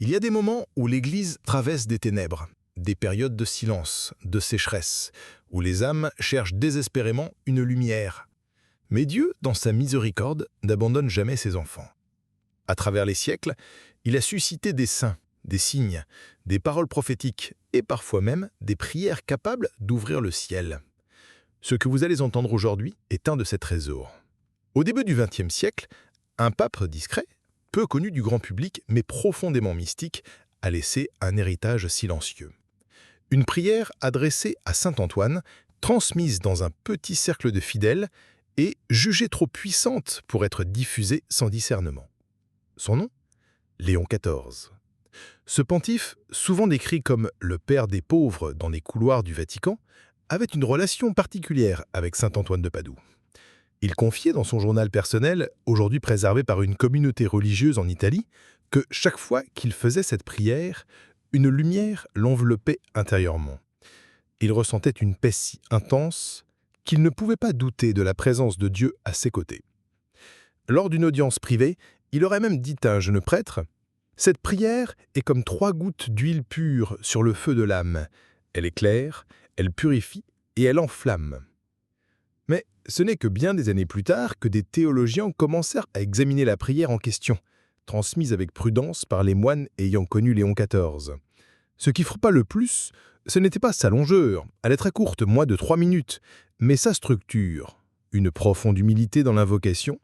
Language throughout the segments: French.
Il y a des moments où l'Église traverse des ténèbres, des périodes de silence, de sécheresse, où les âmes cherchent désespérément une lumière. Mais Dieu, dans sa miséricorde, n'abandonne jamais ses enfants. À travers les siècles, il a suscité des saints, des signes, des paroles prophétiques et parfois même des prières capables d'ouvrir le ciel. Ce que vous allez entendre aujourd'hui est un de ces trésors. Au début du XXe siècle, un pape discret, peu connu du grand public mais profondément mystique, a laissé un héritage silencieux. Une prière adressée à saint Antoine, transmise dans un petit cercle de fidèles et jugée trop puissante pour être diffusée sans discernement. Son nom ? Léon XIV. Ce pontife, souvent décrit comme le père des pauvres dans les couloirs du Vatican, avait une relation particulière avec saint Antoine de Padoue. Il confiait dans son journal personnel, aujourd'hui préservé par une communauté religieuse en Italie, que chaque fois qu'il faisait cette prière, une lumière l'enveloppait intérieurement. Il ressentait une paix si intense qu'il ne pouvait pas douter de la présence de Dieu à ses côtés. Lors d'une audience privée, il aurait même dit à un jeune prêtre « Cette prière est comme 3 gouttes d'huile pure sur le feu de l'âme. Elle éclaire, elle purifie et elle enflamme. » Mais ce n'est que bien des années plus tard que des théologiens commencèrent à examiner la prière en question, transmise avec prudence par les moines ayant connu Léon XIV. Ce qui frappa le plus, ce n'était pas sa longueur, elle est très courte, moins de 3 minutes, mais sa structure. Une profonde humilité dans l'invocation,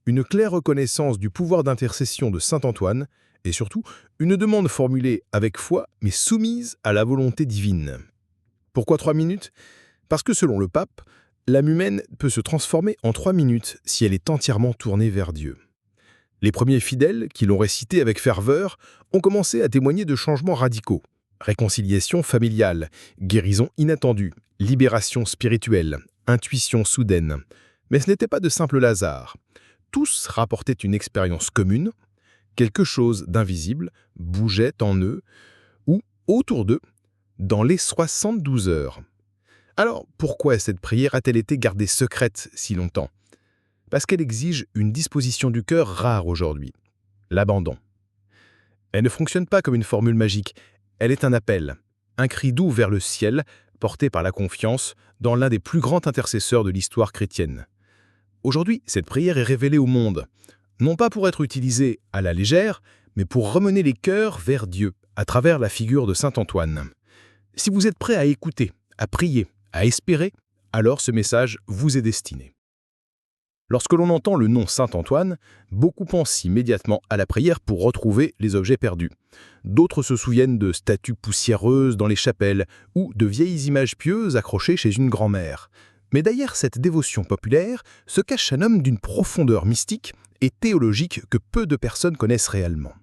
une claire reconnaissance du pouvoir d'intercession de saint Antoine, et surtout une demande formulée avec foi mais soumise à la volonté divine. Pourquoi 3 minutes ? Parce que selon le pape, l'âme humaine peut se transformer en 3 minutes si elle est entièrement tournée vers Dieu. Les premiers fidèles, qui l'ont récité avec ferveur, ont commencé à témoigner de changements radicaux. Réconciliation familiale, guérison inattendue, libération spirituelle, intuition soudaine. Mais ce n'était pas de simples hasards. Tous rapportaient une expérience commune, quelque chose d'invisible bougeait en eux ou autour d'eux dans les 72 heures. Alors, pourquoi cette prière a-t-elle été gardée secrète si longtemps ? Parce qu'elle exige une disposition du cœur rare aujourd'hui, l'abandon. Elle ne fonctionne pas comme une formule magique, elle est un appel, un cri doux vers le ciel, porté par la confiance dans l'un des plus grands intercesseurs de l'histoire chrétienne. Aujourd'hui, cette prière est révélée au monde, non pas pour être utilisée à la légère, mais pour remener les cœurs vers Dieu, à travers la figure de saint Antoine. Si vous êtes prêt à écouter, à prier, à espérer, alors ce message vous est destiné. Lorsque l'on entend le nom saint Antoine, beaucoup pensent immédiatement à la prière pour retrouver les objets perdus. D'autres se souviennent de statues poussiéreuses dans les chapelles ou de vieilles images pieuses accrochées chez une grand-mère. Mais derrière cette dévotion populaire se cache un homme d'une profondeur mystique et théologique que peu de personnes connaissent réellement.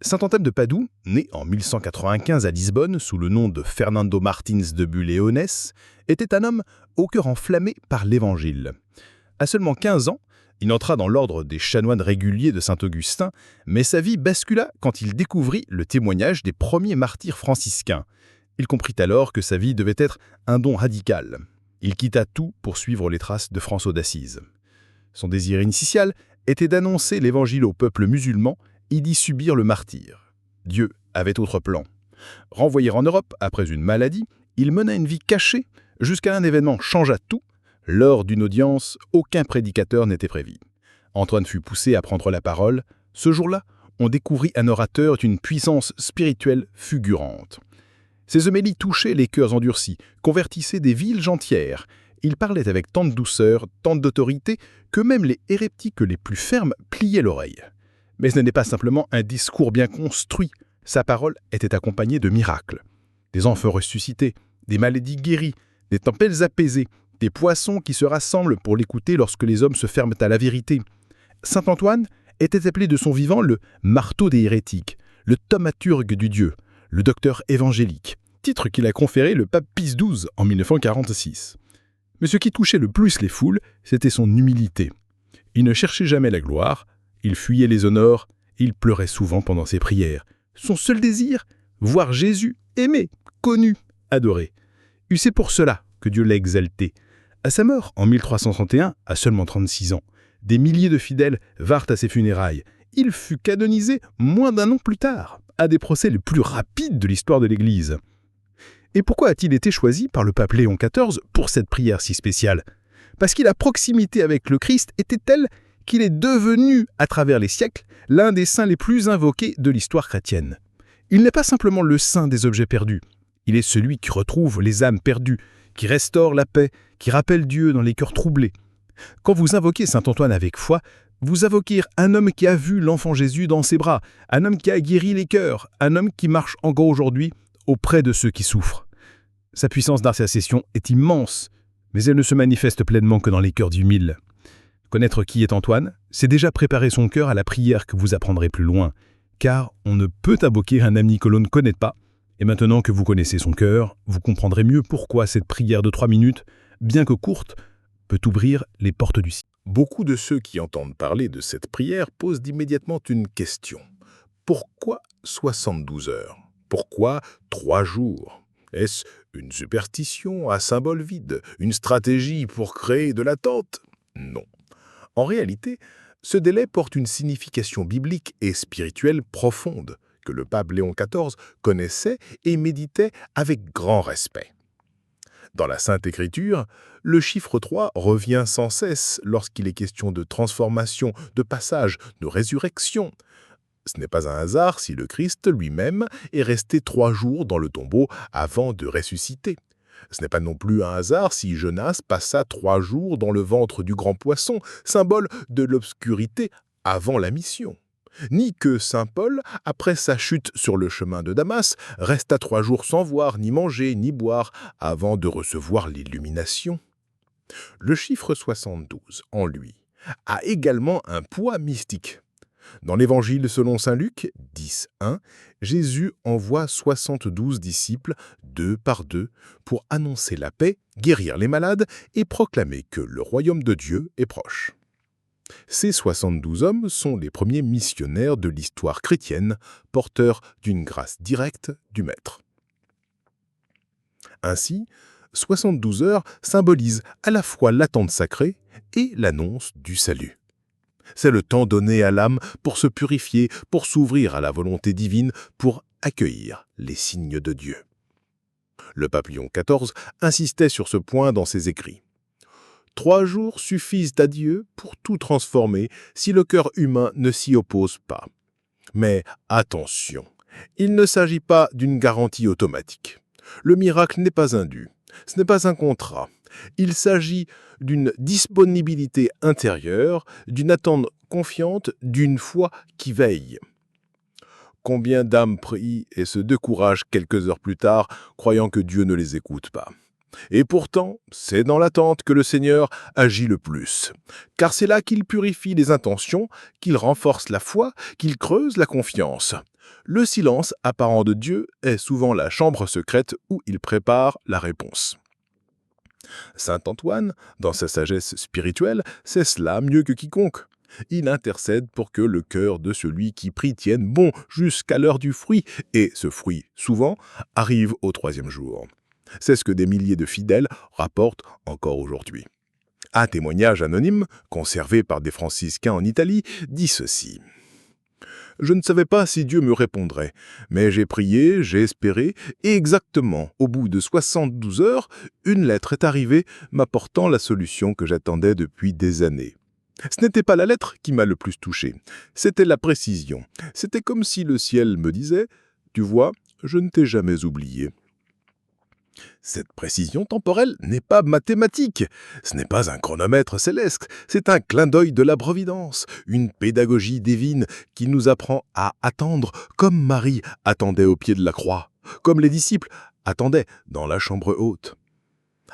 Saint Antoine de Padoue, né en 1195 à Lisbonne sous le nom de Fernando Martins de Bulleones, était un homme au cœur enflammé par l'Évangile. À seulement 15 ans, il entra dans l'ordre des chanoines réguliers de Saint-Augustin, mais sa vie bascula quand il découvrit le témoignage des premiers martyrs franciscains. Il comprit alors que sa vie devait être un don radical. Il quitta tout pour suivre les traces de François d'Assise. Son désir initial était d'annoncer l'Évangile au peuple musulman et d'y subir le martyre. Dieu avait autre plan. Renvoyé en Europe après une maladie, il mena une vie cachée jusqu'à un événement changea tout. Lors d'une audience, aucun prédicateur n'était prévu. Antoine fut poussé à prendre la parole. Ce jour-là, on découvrit un orateur d'une puissance spirituelle fulgurante. Ses homélies touchaient les cœurs endurcis, convertissaient des villes entières. Il parlait avec tant de douceur, tant d'autorité, que même les hérétiques les plus fermes pliaient l'oreille. Mais ce n'est pas simplement un discours bien construit. Sa parole était accompagnée de miracles. Des enfants ressuscités, des maladies guéries, des tempêtes apaisées, des poissons qui se rassemblent pour l'écouter lorsque les hommes se ferment à la vérité. Saint Antoine était appelé de son vivant le marteau des hérétiques, le thaumaturge du Dieu, le docteur évangélique, titre qu'il a conféré le pape Pie XII en 1946. Mais ce qui touchait le plus les foules, c'était son humilité. Il ne cherchait jamais la gloire, il fuyait les honneurs, il pleurait souvent pendant ses prières. Son seul désir, voir Jésus aimé, connu, adoré. Et c'est pour cela que Dieu l'a exalté. À sa mort, en 1331, à seulement 36 ans, des milliers de fidèles vinrent à ses funérailles. Il fut canonisé moins d'1 an plus tard, un des procès les plus rapides de l'histoire de l'Église. Et pourquoi a-t-il été choisi par le pape Léon XIV pour cette prière si spéciale? Parce que la proximité avec le Christ était telle qu'il est devenu, à travers les siècles, l'un des saints les plus invoqués de l'histoire chrétienne. Il n'est pas simplement le saint des objets perdus, il est celui qui retrouve les âmes perdues, qui restaure la paix, qui rappelle Dieu dans les cœurs troublés. Quand vous invoquez saint Antoine avec foi, vous invoquez un homme qui a vu l'enfant Jésus dans ses bras, un homme qui a guéri les cœurs, un homme qui marche encore aujourd'hui auprès de ceux qui souffrent. Sa puissance d'intercession est immense, mais elle ne se manifeste pleinement que dans les cœurs d'humiles. Connaître qui est Antoine, c'est déjà préparer son cœur à la prière que vous apprendrez plus loin, car on ne peut invoquer un ami que l'on ne connaît pas, et maintenant que vous connaissez son cœur, vous comprendrez mieux pourquoi cette prière de 3 minutes, bien que courte, peut ouvrir les portes du ciel. Beaucoup de ceux qui entendent parler de cette prière posent immédiatement une question. Pourquoi 72 heures? Pourquoi 3 jours? Est-ce une superstition à symbole vide, une stratégie pour créer de l'attente? Non. En réalité, ce délai porte une signification biblique et spirituelle profonde que le pape Léon XIV connaissait et méditait avec grand respect. Dans la Sainte Écriture, le chiffre 3 revient sans cesse lorsqu'il est question de transformation, de passage, de résurrection. Ce n'est pas un hasard si le Christ lui-même est resté 3 jours dans le tombeau avant de ressusciter. Ce n'est pas non plus un hasard si Jonas passa 3 jours dans le ventre du grand poisson, symbole de l'obscurité avant la mission. Ni que saint Paul, après sa chute sur le chemin de Damas, resta 3 jours sans voir, ni manger, ni boire, avant de recevoir l'illumination. Le chiffre 72, en lui, a également un poids mystique. Dans l'Évangile selon saint Luc 10.1, Jésus envoie 72 disciples, 2 par 2, pour annoncer la paix, guérir les malades et proclamer que le royaume de Dieu est proche. Ces 72 hommes sont les premiers missionnaires de l'histoire chrétienne, porteurs d'une grâce directe du Maître. Ainsi, 72 heures symbolisent à la fois l'attente sacrée et l'annonce du salut. C'est le temps donné à l'âme pour se purifier, pour s'ouvrir à la volonté divine, pour accueillir les signes de Dieu. Le pape Léon XIV insistait sur ce point dans ses écrits. 3 jours suffisent à Dieu pour tout transformer si le cœur humain ne s'y oppose pas. Mais attention, il ne s'agit pas d'une garantie automatique. Le miracle n'est pas un dû, ce n'est pas un contrat. Il s'agit d'une disponibilité intérieure, d'une attente confiante, d'une foi qui veille. Combien d'âmes prient et se découragent quelques heures plus tard, croyant que Dieu ne les écoute pas. Et pourtant, c'est dans l'attente que le Seigneur agit le plus. Car c'est là qu'il purifie les intentions, qu'il renforce la foi, qu'il creuse la confiance. Le silence apparent de Dieu est souvent la chambre secrète où il prépare la réponse. Saint Antoine, dans sa sagesse spirituelle, sait cela mieux que quiconque. Il intercède pour que le cœur de celui qui prie tienne bon jusqu'à l'heure du fruit, et ce fruit, souvent, arrive au 3e jour. C'est ce que des milliers de fidèles rapportent encore aujourd'hui. Un témoignage anonyme, conservé par des franciscains en Italie, dit ceci. « Je ne savais pas si Dieu me répondrait, mais j'ai prié, j'ai espéré, et exactement, au bout de 72 heures, une lettre est arrivée m'apportant la solution que j'attendais depuis des années. Ce n'était pas la lettre qui m'a le plus touché, c'était la précision. C'était comme si le ciel me disait « Tu vois, je ne t'ai jamais oublié ». Cette précision temporelle n'est pas mathématique, ce n'est pas un chronomètre céleste, c'est un clin d'œil de la providence, une pédagogie divine qui nous apprend à attendre comme Marie attendait au pied de la croix, comme les disciples attendaient dans la chambre haute.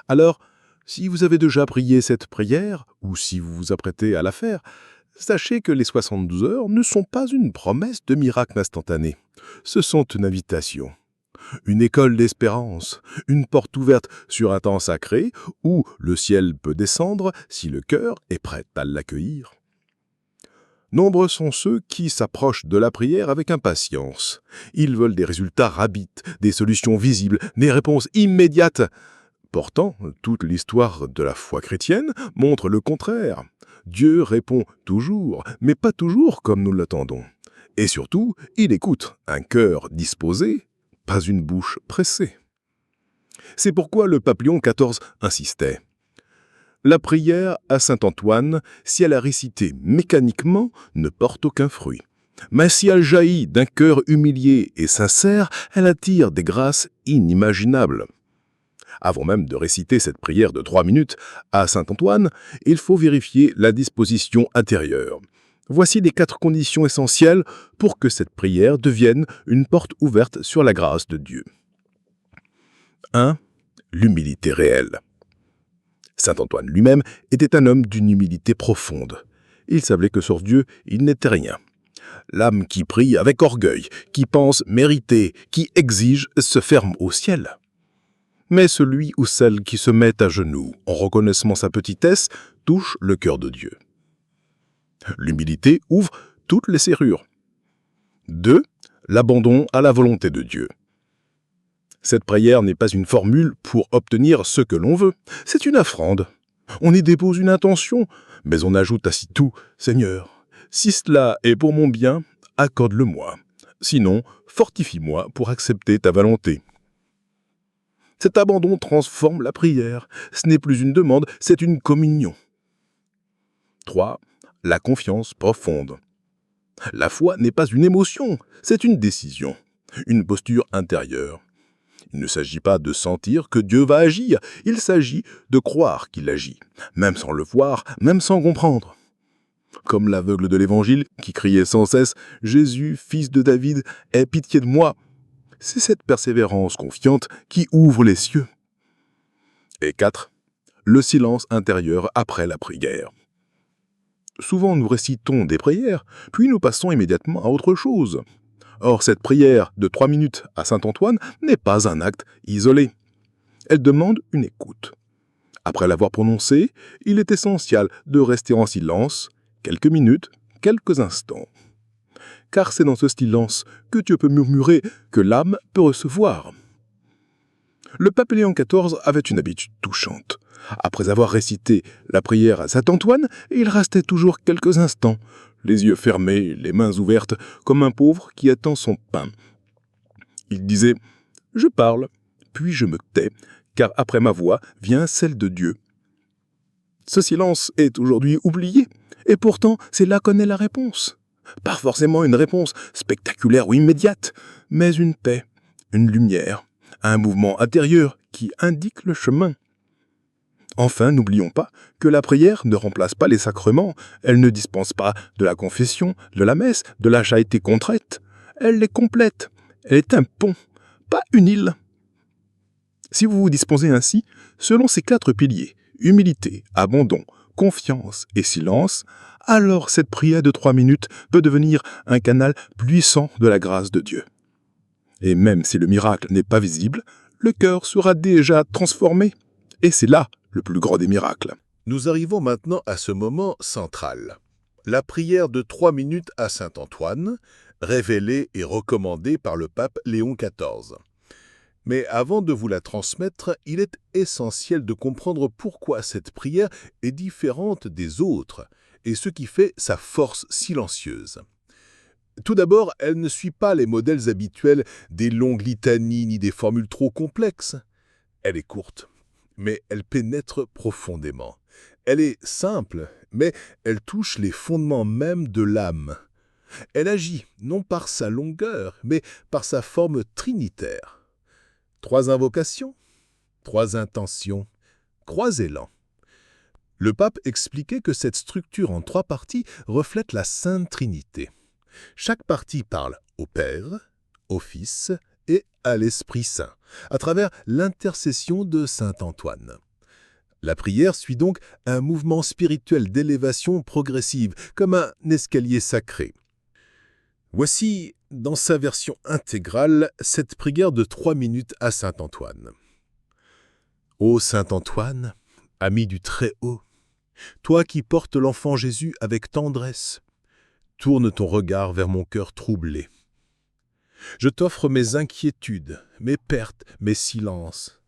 Alors, si vous avez déjà prié cette prière, ou si vous vous apprêtez à la faire, sachez que les 72 heures ne sont pas une promesse de miracle instantané, ce sont une invitation. Une école d'espérance, une porte ouverte sur un temps sacré où le ciel peut descendre si le cœur est prêt à l'accueillir. Nombreux sont ceux qui s'approchent de la prière avec impatience. Ils veulent des résultats rapides, des solutions visibles, des réponses immédiates. Pourtant, toute l'histoire de la foi chrétienne montre le contraire. Dieu répond toujours, mais pas toujours comme nous l'attendons. Et surtout, il écoute, un cœur disposé, pas une bouche pressée. C'est pourquoi le pape Léon XIV insistait. La prière à saint Antoine, si elle est récitée mécaniquement, ne porte aucun fruit. Mais si elle jaillit d'un cœur humilié et sincère, elle attire des grâces inimaginables. Avant même de réciter cette prière de 3 minutes à saint Antoine, il faut vérifier la disposition intérieure. Voici les 4 conditions essentielles pour que cette prière devienne une porte ouverte sur la grâce de Dieu. 1. L'humilité réelle. Saint Antoine lui-même était un homme d'une humilité profonde. Il savait que sur Dieu, il n'était rien. L'âme qui prie avec orgueil, qui pense mériter, qui exige, se ferme au ciel. Mais celui ou celle qui se met à genoux en reconnaissant sa petitesse touche le cœur de Dieu. L'humilité ouvre toutes les serrures. 2. L'abandon à la volonté de Dieu. Cette prière n'est pas une formule pour obtenir ce que l'on veut, c'est une offrande. On y dépose une intention, mais on ajoute à tout « Seigneur, si cela est pour mon bien, accorde-le-moi. Sinon, fortifie-moi pour accepter ta volonté. » Cet abandon transforme la prière. Ce n'est plus une demande, c'est une communion. 3. La confiance profonde. La foi n'est pas une émotion, c'est une décision, une posture intérieure. Il ne s'agit pas de sentir que Dieu va agir, il s'agit de croire qu'il agit, même sans le voir, même sans comprendre. Comme l'aveugle de l'Évangile qui criait sans cesse « Jésus, fils de David, aie pitié de moi !» C'est cette persévérance confiante qui ouvre les cieux. Et 4. Le silence intérieur après la prière. Souvent nous récitons des prières, puis nous passons immédiatement à autre chose. Or, cette prière de 3 minutes à saint Antoine n'est pas un acte isolé. Elle demande une écoute. Après l'avoir prononcée, il est essentiel de rester en silence quelques minutes, quelques instants. Car c'est dans ce silence que Dieu peut murmurer, que l'âme peut recevoir. Le pape Léon XIV avait une habitude touchante. Après avoir récité la prière à saint Antoine, il restait toujours quelques instants, les yeux fermés, les mains ouvertes, comme un pauvre qui attend son pain. Il disait « Je parle, puis je me tais, car après ma voix vient celle de Dieu. » Ce silence est aujourd'hui oublié, et pourtant c'est là qu'on est la réponse. Pas forcément une réponse spectaculaire ou immédiate, mais une paix, une lumière, un mouvement intérieur qui indique le chemin. Enfin, n'oublions pas que la prière ne remplace pas les sacrements, elle ne dispense pas de la confession, de la messe, de la charité contrite. Elle les complète, elle est un pont, pas une île. Si vous vous disposez ainsi, selon ces 4 piliers, humilité, abandon, confiance et silence, alors cette prière de 3 minutes peut devenir un canal puissant de la grâce de Dieu. Et même si le miracle n'est pas visible, le cœur sera déjà transformé. Et c'est là le plus grand des miracles. Nous arrivons maintenant à ce moment central. La prière de 3 minutes à saint Antoine, révélée et recommandée par le pape Léon XIV. Mais avant de vous la transmettre, il est essentiel de comprendre pourquoi cette prière est différente des autres et ce qui fait sa force silencieuse. Tout d'abord, elle ne suit pas les modèles habituels des longues litanies ni des formules trop complexes. Elle est courte, mais elle pénètre profondément. Elle est simple, mais elle touche les fondements mêmes de l'âme. Elle agit non par sa longueur, mais par sa forme trinitaire. 3 invocations, 3 intentions, 3 élans. Le pape expliquait que cette structure en 3 parties reflète la Sainte Trinité. Chaque partie parle au Père, au Fils et à l'Esprit Saint, à travers l'intercession de saint Antoine. La prière suit donc un mouvement spirituel d'élévation progressive, comme un escalier sacré. Voici, dans sa version intégrale, cette prière de 3 minutes à saint Antoine. Ô saint Antoine, ami du Très-Haut, toi qui portes l'enfant Jésus avec tendresse, tourne ton regard vers mon cœur troublé. Je t'offre mes inquiétudes, mes pertes, mes silences.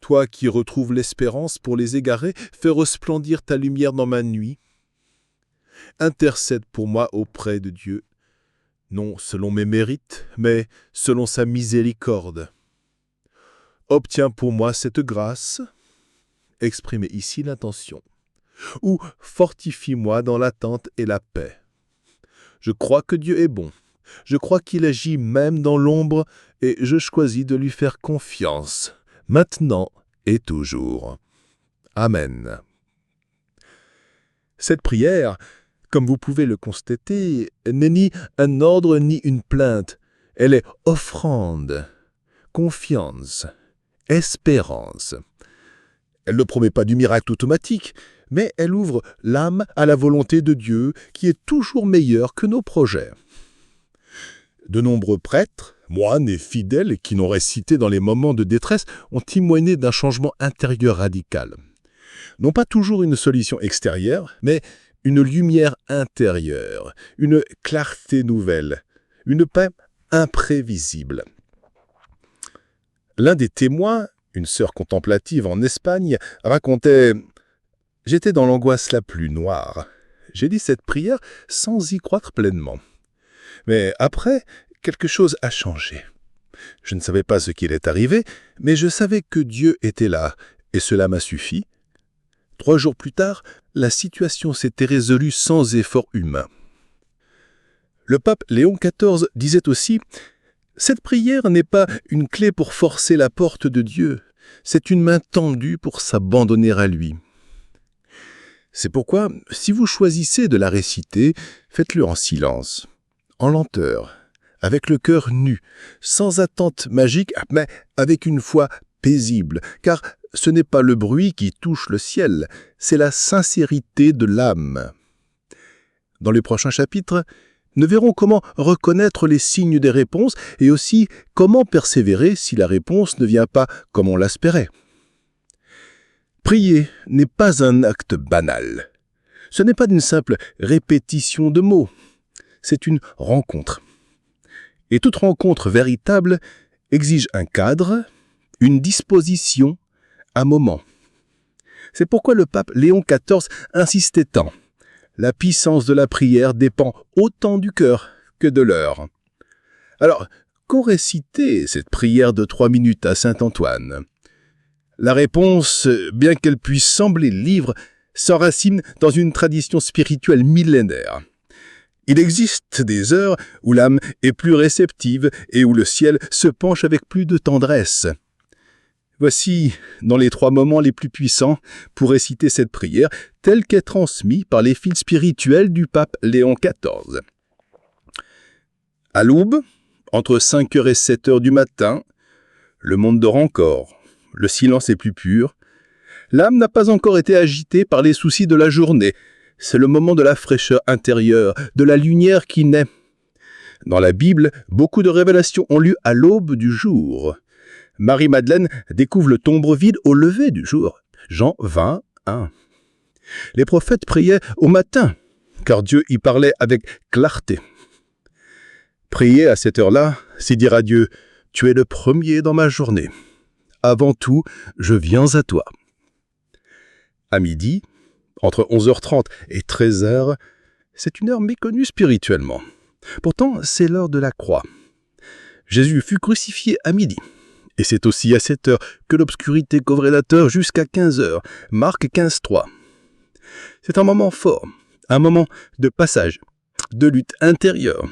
Toi qui retrouves l'espérance pour les égarés, fais resplendir ta lumière dans ma nuit. Intercède pour moi auprès de Dieu. non selon mes mérites, mais selon sa miséricorde. Obtiens pour moi cette grâce, exprimez ici l'intention, ou fortifie-moi dans l'attente et la paix. Je crois que Dieu est bon, je crois qu'il agit même dans l'ombre, et je choisis de lui faire confiance, maintenant et toujours. Amen. Cette prière, comme vous pouvez le constater, n'est ni un ordre ni une plainte. Elle est offrande, confiance, espérance. Elle ne promet pas du miracle automatique, mais elle ouvre l'âme à la volonté de Dieu qui est toujours meilleure que nos projets. De nombreux prêtres, moines et fidèles qui l'ont récité dans les moments de détresse ont témoigné d'un changement intérieur radical. Non pas toujours une solution extérieure, mais une lumière intérieure, une clarté nouvelle, une paix imprévisible. L'un des témoins, une sœur contemplative en Espagne, racontait « J'étais dans l'angoisse la plus noire. J'ai dit cette prière sans y croire pleinement. Mais après, quelque chose a changé. Je ne savais pas ce qui allait arriver, mais je savais que Dieu était là, et cela m'a suffi. 3 jours plus tard, la situation s'était résolue sans effort humain. » Le pape Léon XIV disait aussi « Cette prière n'est pas une clé pour forcer la porte de Dieu, c'est une main tendue pour s'abandonner à lui. » C'est pourquoi, si vous choisissez de la réciter, faites-le en silence, en lenteur, avec le cœur nu, sans attente magique, mais avec une foi paisible, car ce n'est pas le bruit qui touche le ciel, c'est la sincérité de l'âme. Dans les prochains chapitres, nous verrons comment reconnaître les signes des réponses et aussi comment persévérer si la réponse ne vient pas comme on l'espérait. Prier n'est pas un acte banal. Ce n'est pas une simple répétition de mots. C'est une rencontre. Et toute rencontre véritable exige un cadre, une disposition, un moment. C'est pourquoi le pape Léon XIV insistait tant. La puissance de la prière dépend autant du cœur que de l'heure. Alors, qu'ont récité cette prière de 3 minutes à Saint-Antoine ? La réponse, bien qu'elle puisse sembler libre, s'enracine dans une tradition spirituelle millénaire. Il existe des heures où l'âme est plus réceptive et où le ciel se penche avec plus de tendresse. Voici, dans les 3 moments les plus puissants, pour réciter cette prière, telle qu'est transmise par les fils spirituels du pape Léon XIV. À l'aube, entre 5h et 7h du matin, le monde dort encore, le silence est plus pur, l'âme n'a pas encore été agitée par les soucis de la journée, c'est le moment de la fraîcheur intérieure, de la lumière qui naît. Dans la Bible, beaucoup de révélations ont lieu à l'aube du jour. Marie-Madeleine découvre le tombeau vide au lever du jour. Jean 20, 1. Les prophètes priaient au matin, car Dieu y parlait avec clarté. Prier à cette heure-là, c'est dire à Dieu « Tu es le premier dans ma journée. Avant tout, je viens à toi. » À midi, entre 11h30 et 13h, c'est une heure méconnue spirituellement. Pourtant, c'est l'heure de la croix. Jésus fut crucifié à midi. Et c'est aussi à cette heure que l'obscurité couvrait la terre jusqu'à 15h. Marc 15:3. C'est un moment fort, un moment de passage, de lutte intérieure.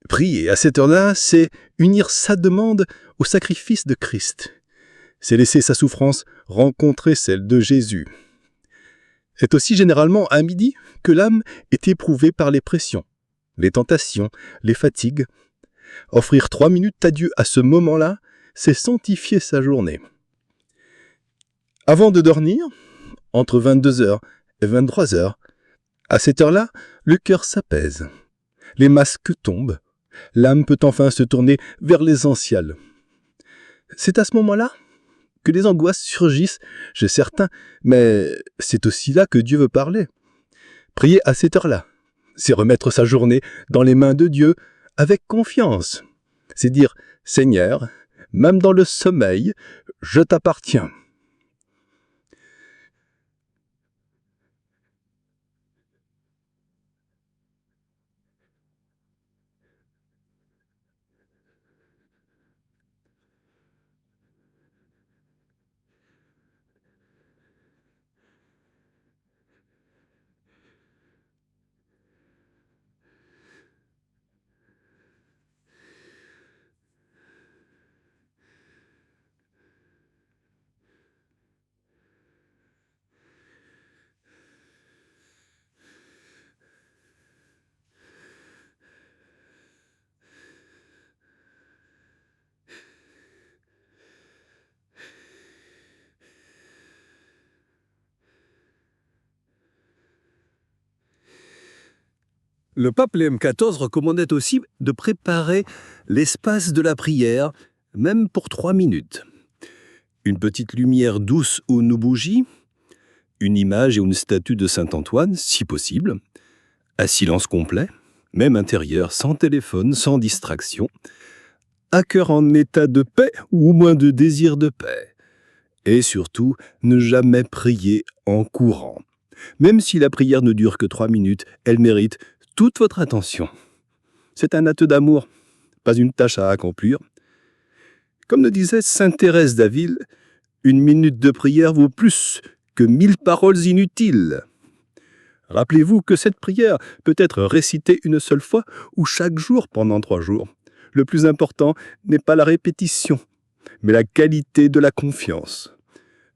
Prier à cette heure-là, c'est unir sa demande au sacrifice de Christ. C'est laisser sa souffrance rencontrer celle de Jésus. C'est aussi généralement à midi que l'âme est éprouvée par les pressions, les tentations, les fatigues. Offrir 3 minutes à Dieu à ce moment-là, c'est sanctifier sa journée. Avant de dormir, entre 22h et 23h, à cette heure-là, le cœur s'apaise. Les masques tombent. L'âme peut enfin se tourner vers l'essentiel. C'est à ce moment-là que les angoisses surgissent chez certains, mais c'est aussi là que Dieu veut parler. Prier à cette heure-là, c'est remettre sa journée dans les mains de Dieu avec confiance. C'est dire « Seigneur, même dans le sommeil, je t'appartiens. » Le pape Léon XIV recommandait aussi de préparer l'espace de la prière, même pour 3 minutes. Une petite lumière douce ou une bougie, une image et une statue de Saint Antoine, si possible, un silence complet, même intérieur, sans téléphone, sans distraction, un cœur en état de paix ou au moins de désir de paix. Et surtout, ne jamais prier en courant. Même si la prière ne dure que 3 minutes, elle mérite toute votre attention. C'est un acte d'amour, pas une tâche à accomplir. Comme le disait sainte Thérèse d'Avila, une minute de prière vaut plus que 1000 paroles inutiles. Rappelez-vous que cette prière peut être récitée une seule fois ou chaque jour pendant 3 jours. Le plus important n'est pas la répétition, mais la qualité de la confiance.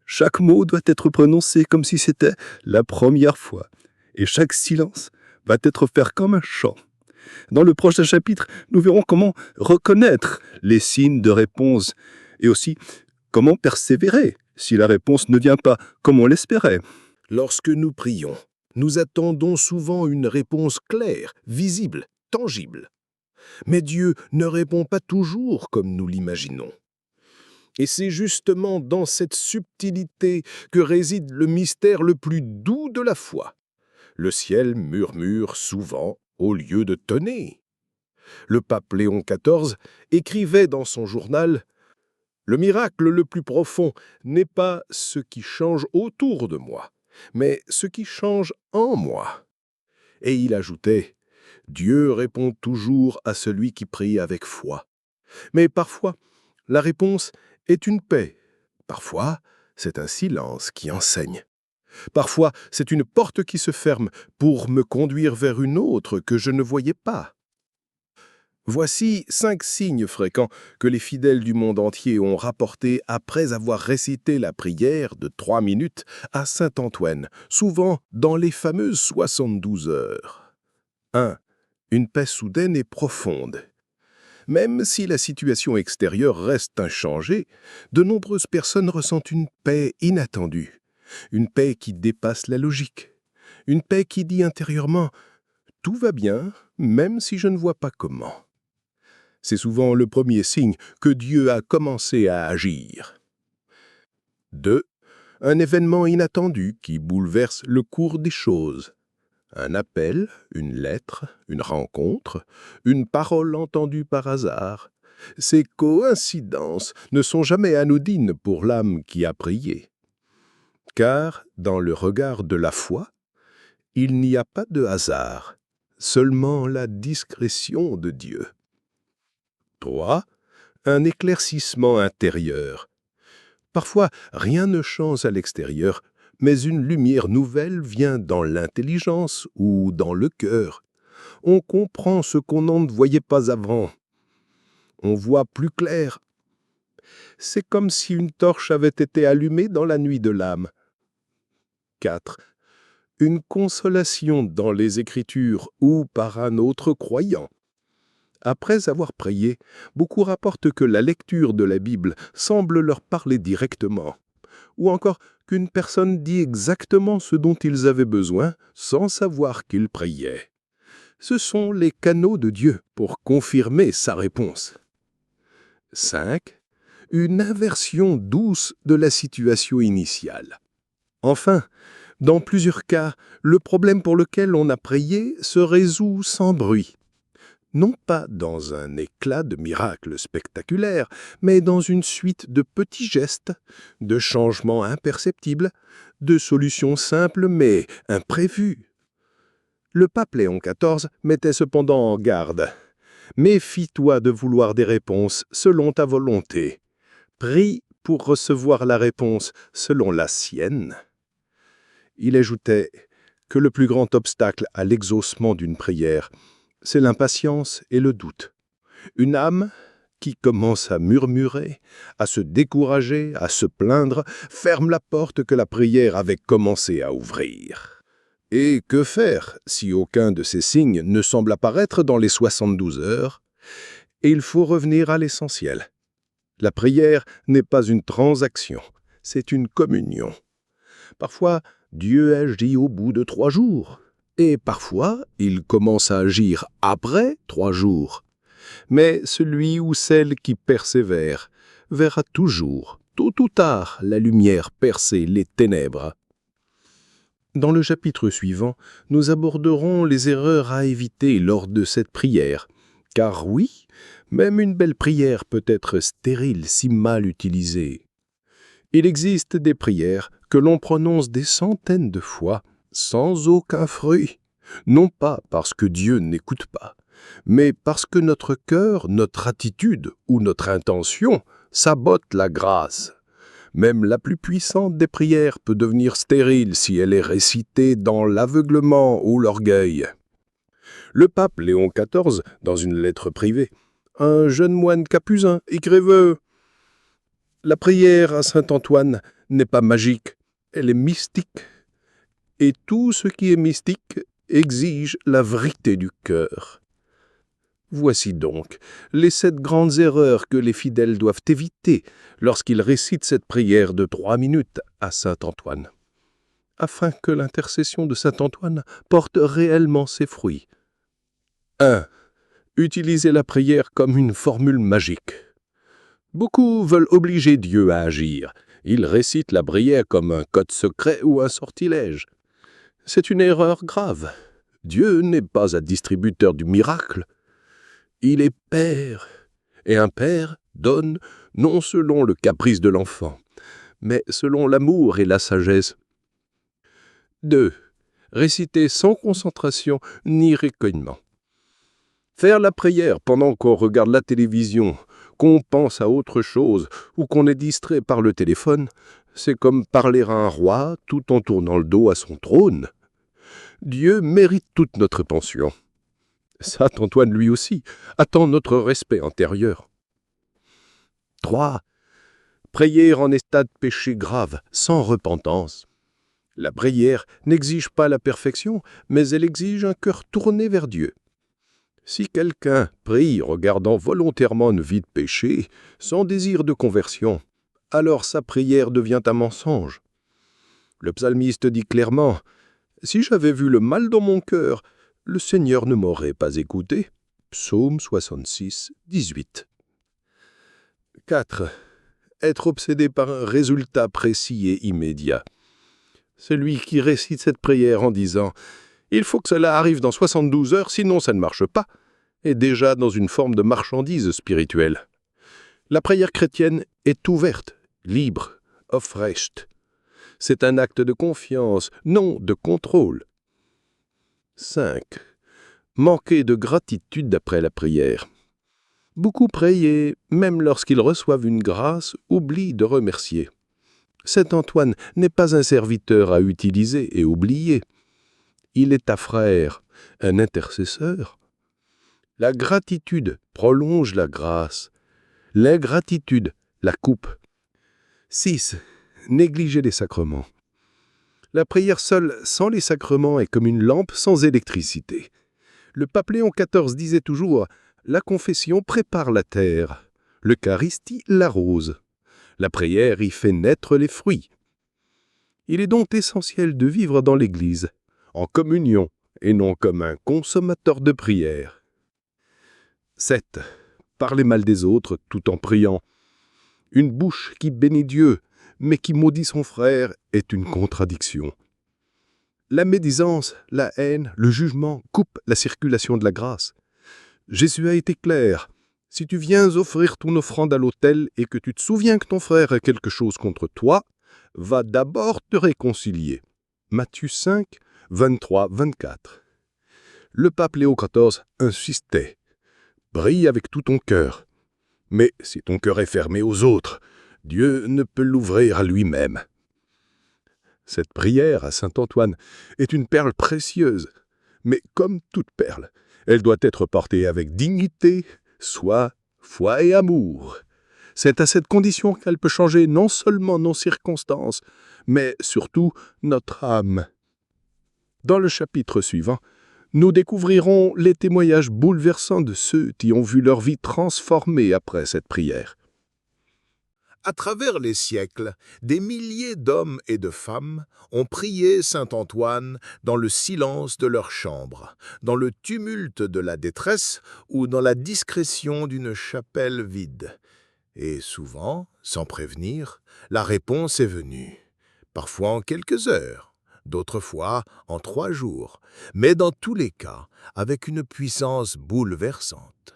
Chaque mot doit être prononcé comme si c'était la première fois, et chaque silence va être fait comme un chant. Dans le prochain chapitre, nous verrons comment reconnaître les signes de réponse et aussi comment persévérer si la réponse ne vient pas comme on l'espérait. Lorsque nous prions, nous attendons souvent une réponse claire, visible, tangible. Mais Dieu ne répond pas toujours comme nous l'imaginons. Et c'est justement dans cette subtilité que réside le mystère le plus doux de la foi. Le ciel murmure souvent au lieu de tonner. Le pape Léon XIV écrivait dans son journal « Le miracle le plus profond n'est pas ce qui change autour de moi, mais ce qui change en moi. » Et il ajoutait « Dieu répond toujours à celui qui prie avec foi. Mais parfois, la réponse est une paix. Parfois, c'est un silence qui enseigne. Parfois, c'est une porte qui se ferme pour me conduire vers une autre que je ne voyais pas. » Voici 5 signes fréquents que les fidèles du monde entier ont rapportés après avoir récité la prière de 3 minutes à Saint Antoine, souvent dans les fameuses 72 heures. 1. Une paix soudaine et profonde. Même si la situation extérieure reste inchangée, de nombreuses personnes ressentent une paix inattendue. Une paix qui dépasse la logique. Une paix qui dit intérieurement « Tout va bien, même si je ne vois pas comment ». C'est souvent le premier signe que Dieu a commencé à agir. 2. Un événement inattendu qui bouleverse le cours des choses. Un appel, une lettre, une rencontre, une parole entendue par hasard. Ces coïncidences ne sont jamais anodines pour l'âme qui a prié. Car, dans le regard de la foi, il n'y a pas de hasard, seulement la discrétion de Dieu. 3. Un éclaircissement intérieur. Parfois, rien ne change à l'extérieur, mais une lumière nouvelle vient dans l'intelligence ou dans le cœur. On comprend ce qu'on n'en voyait pas avant. On voit plus clair. C'est comme si une torche avait été allumée dans la nuit de l'âme. 4. Une consolation dans les Écritures ou par un autre croyant. Après avoir prié, beaucoup rapportent que la lecture de la Bible semble leur parler directement, ou encore qu'une personne dit exactement ce dont ils avaient besoin sans savoir qu'ils priaient. Ce sont les canaux de Dieu pour confirmer sa réponse. 5. Une inversion douce de la situation initiale. Enfin, dans plusieurs cas, le problème pour lequel on a prié se résout sans bruit. Non pas dans un éclat de miracle spectaculaire, mais dans une suite de petits gestes, de changements imperceptibles, de solutions simples mais imprévues. Le pape Léon XIV mettait cependant en garde. « Méfie-toi de vouloir des réponses selon ta volonté. Prie pour recevoir la réponse selon la sienne. » Il ajoutait que le plus grand obstacle à l'exaucement d'une prière, c'est l'impatience et le doute. Une âme qui commence à murmurer, à se décourager, à se plaindre, ferme la porte que la prière avait commencé à ouvrir. Et que faire si aucun de ces signes ne semble apparaître dans les 72 heures? Et il faut revenir à l'essentiel. La prière n'est pas une transaction, c'est une communion. Parfois, Dieu agit au bout de 3 jours. Et parfois, il commence à agir après 3 jours. Mais celui ou celle qui persévère verra toujours, tôt ou tard, la lumière percer les ténèbres. Dans le chapitre suivant, nous aborderons les erreurs à éviter lors de cette prière. Car oui, même une belle prière peut être stérile si mal utilisée. Il existe des prières que l'on prononce des centaines de fois, sans aucun fruit. Non pas parce que Dieu n'écoute pas, mais parce que notre cœur, notre attitude ou notre intention sabotent la grâce. Même la plus puissante des prières peut devenir stérile si elle est récitée dans l'aveuglement ou l'orgueil. Le pape Léon XIV, dans une lettre privée, un jeune moine capucin écrivait « La prière à saint Antoine n'est pas magique, elle est mystique. Et tout ce qui est mystique exige la vérité du cœur. » Voici donc les 7 grandes erreurs que les fidèles doivent éviter lorsqu'ils récitent cette prière de 3 minutes à saint Antoine, afin que l'intercession de saint Antoine porte réellement ses fruits. 1. Utilisez la prière comme une formule magique. Beaucoup veulent obliger Dieu à agir. Ils récitent la prière comme un code secret ou un sortilège. C'est une erreur grave. Dieu n'est pas un distributeur du miracle. Il est Père, et un Père donne non selon le caprice de l'enfant, mais selon l'amour et la sagesse. 2. Réciter sans concentration ni recueillement. Faire la prière pendant qu'on regarde la télévision, qu'on pense à autre chose ou qu'on est distrait par le téléphone, c'est comme parler à un roi tout en tournant le dos à son trône. Dieu mérite toute notre pension. Saint Antoine, lui aussi, attend notre respect antérieur. 3. Prier en état de péché grave, sans repentance. La prière n'exige pas la perfection, mais elle exige un cœur tourné vers Dieu. Si quelqu'un prie regardant volontairement une vie de péché, sans désir de conversion, alors sa prière devient un mensonge. Le psalmiste dit clairement « Si j'avais vu le mal dans mon cœur, le Seigneur ne m'aurait pas écouté. » Psaume 66, 18. 4. Être obsédé par un résultat précis et immédiat. Celui qui récite cette prière en disant « Il faut que cela arrive dans 72 heures, sinon ça ne marche pas », est déjà dans une forme de marchandise spirituelle. La prière chrétienne est ouverte, libre, aufrecht. C'est un acte de confiance, non de contrôle. 5. Manquer de gratitude après la prière. Beaucoup priés, même lorsqu'ils reçoivent une grâce, oublient de remercier. Saint Antoine n'est pas un serviteur à utiliser et oublier. Il est ta frère, un intercesseur. La gratitude prolonge la grâce. L'ingratitude la coupe. 6. Négliger les sacrements. La prière seule, sans les sacrements, est comme une lampe sans électricité. Le pape Léon XIV disait toujours « La confession prépare la terre, l'Eucharistie l'arrose. La prière y fait naître les fruits. » Il est donc essentiel de vivre dans l'Église, en communion, et non comme un consommateur de prière. 7. Parler mal des autres tout en priant. Une bouche qui bénit Dieu, mais qui maudit son frère, est une contradiction. La médisance, la haine, le jugement coupent la circulation de la grâce. Jésus a été clair. Si tu viens offrir ton offrande à l'autel et que tu te souviens que ton frère a quelque chose contre toi, va d'abord te réconcilier. Matthieu 5, 23-24. Le pape Léon XIV insistait. Prie avec tout ton cœur. Mais si ton cœur est fermé aux autres, Dieu ne peut l'ouvrir à lui-même. Cette prière à saint Antoine est une perle précieuse, mais comme toute perle, elle doit être portée avec dignité, soin, foi et amour. C'est à cette condition qu'elle peut changer non seulement nos circonstances, mais surtout notre âme. Dans le chapitre suivant, nous découvrirons les témoignages bouleversants de ceux qui ont vu leur vie transformée après cette prière. À travers les siècles, des milliers d'hommes et de femmes ont prié saint Antoine dans le silence de leur chambre, dans le tumulte de la détresse ou dans la discrétion d'une chapelle vide. Et souvent, sans prévenir, la réponse est venue, parfois en quelques heures, d'autres fois en 3 jours, mais dans tous les cas, avec une puissance bouleversante.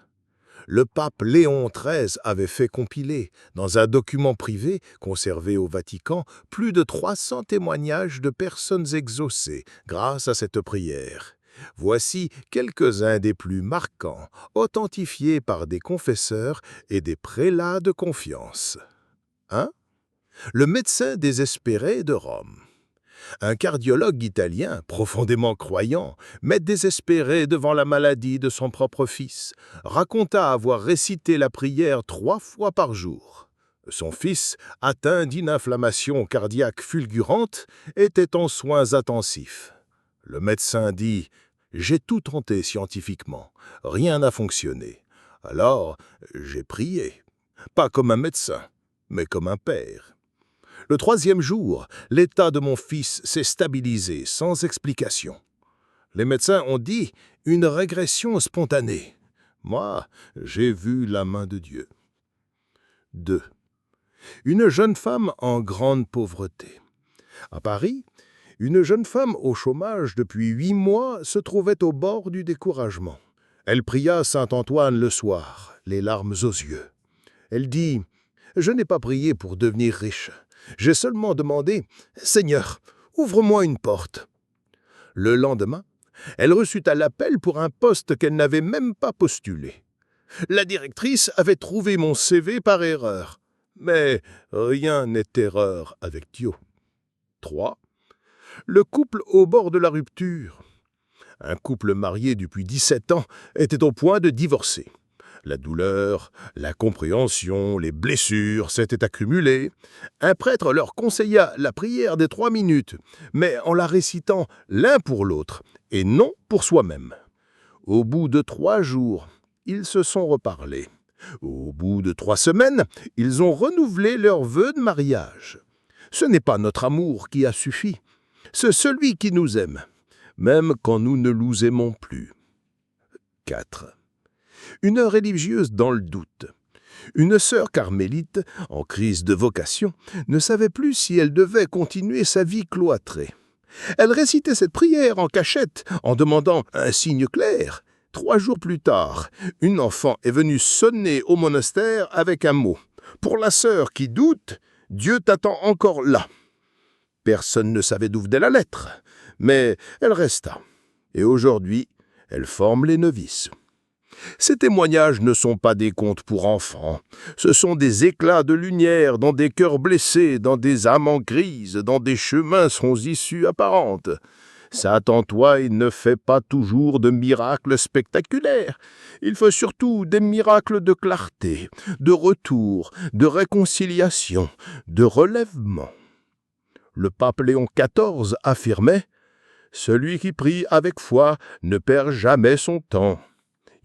Le pape Léon XIII avait fait compiler, dans un document privé conservé au Vatican, plus de 300 témoignages de personnes exaucées grâce à cette prière. Voici quelques-uns des plus marquants, authentifiés par des confesseurs et des prélats de confiance. 1. Le médecin désespéré de Rome. Un cardiologue italien, profondément croyant, mais désespéré devant la maladie de son propre fils, raconta avoir récité la prière 3 fois par jour. Son fils, atteint d'une inflammation cardiaque fulgurante, était en soins intensifs. Le médecin dit « J'ai tout tenté scientifiquement, rien n'a fonctionné. Alors, j'ai prié, pas comme un médecin, mais comme un père. » Le 3e jour, l'état de mon fils s'est stabilisé sans explication. Les médecins ont dit une régression spontanée. Moi, j'ai vu la main de Dieu. 2. Une jeune femme en grande pauvreté. À Paris, une jeune femme au chômage depuis 8 mois se trouvait au bord du découragement. Elle pria saint Antoine le soir, les larmes aux yeux. Elle dit « Je n'ai pas prié pour devenir riche. J'ai seulement demandé « Seigneur, ouvre-moi une porte ». Le lendemain, elle reçut à l'appel pour un poste qu'elle n'avait même pas postulé. La directrice avait trouvé mon CV par erreur. Mais rien n'est erreur avec Dieu. 3. Le couple au bord de la rupture. Un couple marié depuis 17 ans était au point de divorcer. La douleur, l'incompréhension, les blessures s'étaient accumulées. Un prêtre leur conseilla la prière des 3 minutes, mais en la récitant l'un pour l'autre et non pour soi-même. Au bout de 3 jours, ils se sont reparlés. Au bout de 3 semaines, ils ont renouvelé leurs vœux de mariage. Ce n'est pas notre amour qui a suffi, c'est celui qui nous aime, même quand nous ne nous aimons plus. 4. Une religieuse dans le doute. Une sœur carmélite, en crise de vocation, ne savait plus si elle devait continuer sa vie cloîtrée. Elle récitait cette prière en cachette, en demandant un signe clair. 3 jours plus tard, une enfant est venue sonner au monastère avec un mot. « Pour la sœur qui doute, Dieu t'attend encore là. » Personne ne savait d'où venait la lettre, mais elle resta. Et aujourd'hui, elle forme les novices. Ces témoignages ne sont pas des contes pour enfants. Ce sont des éclats de lumière dans des cœurs blessés, dans des âmes en crise, dans des chemins sans issue apparente. Saint Antoine ne fait pas toujours de miracles spectaculaires. Il fait surtout des miracles de clarté, de retour, de réconciliation, de relèvement. Le pape Léon XIV affirmait « Celui qui prie avec foi ne perd jamais son temps.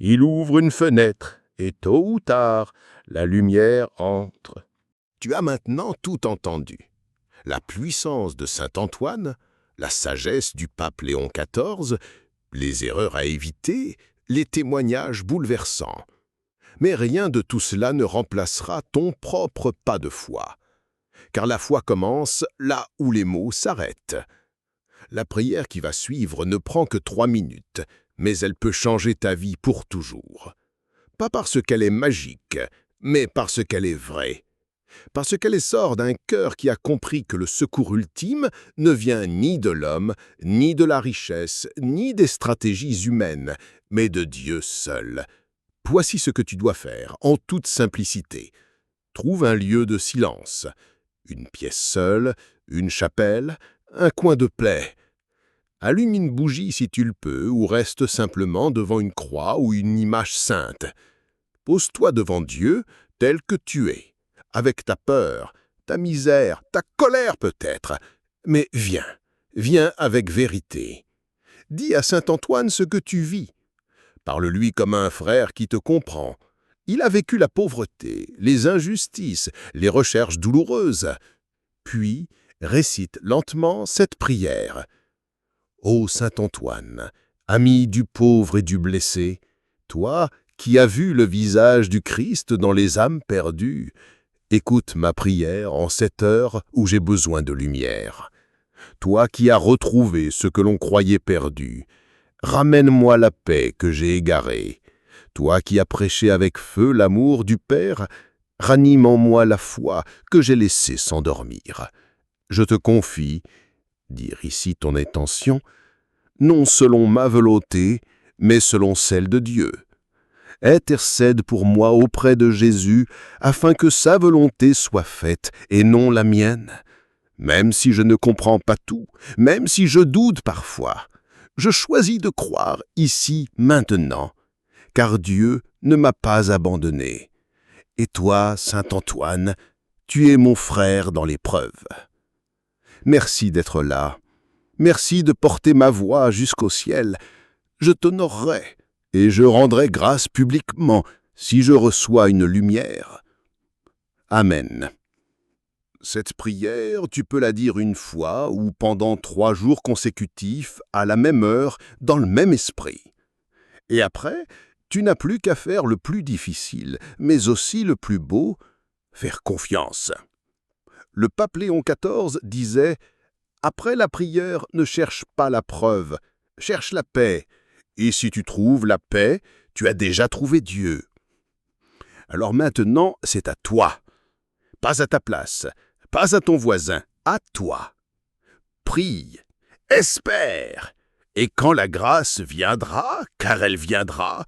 Il ouvre une fenêtre, et tôt ou tard, la lumière entre. » Tu as maintenant tout entendu. La puissance de saint Antoine, la sagesse du pape Léon XIV, les erreurs à éviter, les témoignages bouleversants. Mais rien de tout cela ne remplacera ton propre pas de foi. Car la foi commence là où les mots s'arrêtent. La prière qui va suivre ne prend que 3 minutes, mais elle peut changer ta vie pour toujours. Pas parce qu'elle est magique, mais parce qu'elle est vraie. Parce qu'elle sort d'un cœur qui a compris que le secours ultime ne vient ni de l'homme, ni de la richesse, ni des stratégies humaines, mais de Dieu seul. Voici ce que tu dois faire, en toute simplicité. Trouve un lieu de silence, une pièce seule, une chapelle, un coin de plaie. Allume une bougie si tu le peux, ou reste simplement devant une croix ou une image sainte. Pose-toi devant Dieu tel que tu es, avec ta peur, ta misère, ta colère peut-être, mais viens avec vérité. Dis à saint Antoine ce que tu vis. Parle-lui comme un frère qui te comprend. Il a vécu la pauvreté, les injustices, les recherches douloureuses. Puis récite lentement cette prière. Ô Saint Antoine, ami du pauvre et du blessé, toi qui as vu le visage du Christ dans les âmes perdues, écoute ma prière en cette heure où j'ai besoin de lumière. Toi qui as retrouvé ce que l'on croyait perdu, ramène-moi la paix que j'ai égarée. Toi qui as prêché avec feu l'amour du Père, ranime en moi la foi que j'ai laissée s'endormir. Je te confie, dire ici ton intention, non selon ma volonté, mais selon celle de Dieu. Intercède pour moi auprès de Jésus, afin que sa volonté soit faite et non la mienne. Même si je ne comprends pas tout, même si je doute parfois, je choisis de croire ici, maintenant, car Dieu ne m'a pas abandonné. Et toi, Saint Antoine, tu es mon frère dans l'épreuve. Merci d'être là. Merci de porter ma voix jusqu'au ciel. Je t'honorerai et je rendrai grâce publiquement si je reçois une lumière. Amen. Cette prière, tu peux la dire une fois ou pendant 3 jours consécutifs, à la même heure, dans le même esprit. Et après, tu n'as plus qu'à faire le plus difficile, mais aussi le plus beau, faire confiance. Le pape Léon XIV disait « Après la prière, ne cherche pas la preuve, cherche la paix. Et si tu trouves la paix, tu as déjà trouvé Dieu. » Alors maintenant, c'est à toi. Pas à ta place, pas à ton voisin, à toi. Prie, espère, et quand la grâce viendra, car elle viendra,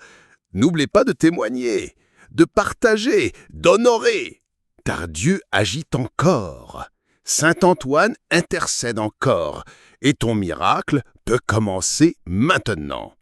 n'oublie pas de témoigner, de partager, d'honorer, car Dieu agit encore. Saint Antoine intercède encore, et ton miracle peut commencer maintenant.